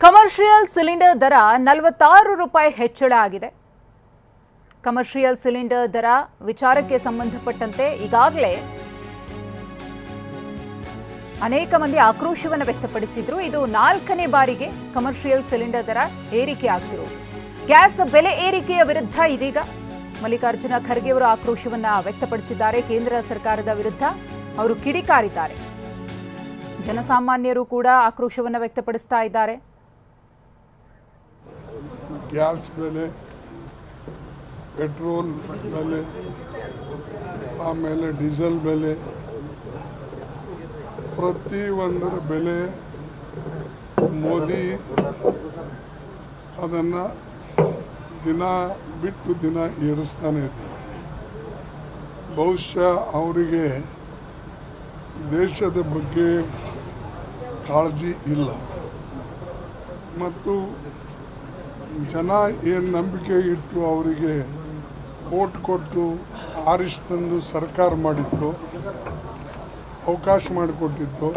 Commercial cylinder ದರ 46 ರೂಪಾಯಿ ಹೆಚ್ಚಳ ಆಗಿದೆ. ಕಮರ್ಷಿಯಲ್ ಸಿಲಿಂಡರ್ ದರ ವಿಚಾರಕ್ಕೆ ಸಂಬಂಧಪಟ್ಟಂತೆ ಈಗಾಗಲೇ ಅನೇಕ ಮಂದಿ ಆಕ್ರೋಶವನ್ನು ವ್ಯಕ್ತಪಡಿಸಿದ್ರು. ಇದು 4ನೇ ಬಾರಿಗೆ ಕಮರ್ಷಿಯಲ್ ಸಿಲಿಂಡರ್ ದರ ಏರಿಕೆ ಆಗ್ತಿರೋದು. ಗ್ಯಾಸ್ ಬೆಲೆ ಏರಿಕೆಯ ವಿರುದ್ಧ ಇದೀಗ ಮಲ್ಲಿಕಾರ್ಜುನ ಖರ್ಗೆ ಅವರು ಆಕ್ರೋಶವನ್ನು ವ್ಯಕ್ತಪಡಿಸಿದ್ದಾರೆ. ಕೇಂದ್ರ ಸರ್ಕಾರದ ವಿರುದ್ಧ ಅವರು ಕಿಡಿಕಾರಿದ್ದಾರೆ. ಜನಸಾಮಾನ್ಯರು ಕೂಡ ಆಕ್ರೋಶವನ್ನು ವ್ಯಕ್ತಪಡಿಸ್ತಾ ಇದ್ದಾರೆ. ಗ್ಯಾಸ್ ಬೆಲೆ, ಪೆಟ್ರೋಲ್ ಬೆಲೆ, ಆಮೇಲೆ ಡೀಸೆಲ್ ಬೆಲೆ, ಪ್ರತಿಯೊಂದರ ಬೆಲೆ ಮೋದಿ ಅದನ್ನು ದಿನ ಬಿಟ್ಟು ದಿನ ಏರಿಸ್ತಾನೆ ಇದ್ದಾರೆ. ಬಹುಶಃ ಅವರಿಗೆ ದೇಶದ ಬಗ್ಗೆ ಕಾಳಜಿ ಇಲ್ಲ ಮತ್ತು ಜನ ಏನು ನಂಬಿಕೆ ಇಟ್ಟು ಅವರಿಗೆ ಓಟ್ ಕೊಟ್ಟು ಆರಿಸ್ತಂದು ಸರ್ಕಾರ ಮಾಡಿತ್ತು, ಅವಕಾಶ ಮಾಡಿಕೊಟ್ಟಿತ್ತು,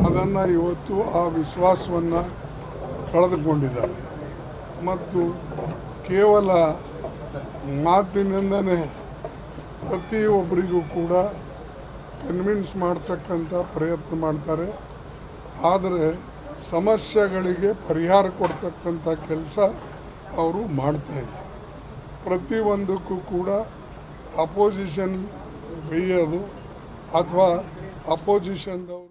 ಅದನ್ನು ಇವತ್ತು ಆ ವಿಶ್ವಾಸವನ್ನು ಕಳೆದುಕೊಂಡಿದ್ದಾರೆ ಮತ್ತು ಕೇವಲ ಮಾತಿನಿಂದನೇ ಪ್ರತಿಯೊಬ್ಬರಿಗೂ ಕೂಡ ಕನ್ವಿನ್ಸ್ ಮಾಡ್ತಕ್ಕಂಥ ಪ್ರಯತ್ನ ಮಾಡ್ತಾರೆ. ಆದರೆ ಸಮಸ್ಯೆಗಳಿಗೆ ಪರಿಹಾರ ಕೊಡ್ತಕ್ಕಂಥ ಕೆಲಸ ಅವರು ಮಾಡ್ತಾಯಿಲ್ಲ. ಪ್ರತಿಯೊಂದಕ್ಕೂ ಕೂಡ ಅಪೋಸಿಷನ್ ಬೈಯೋದು ಅಥವಾ ಅಪೋಸಿಷನ್ದವರು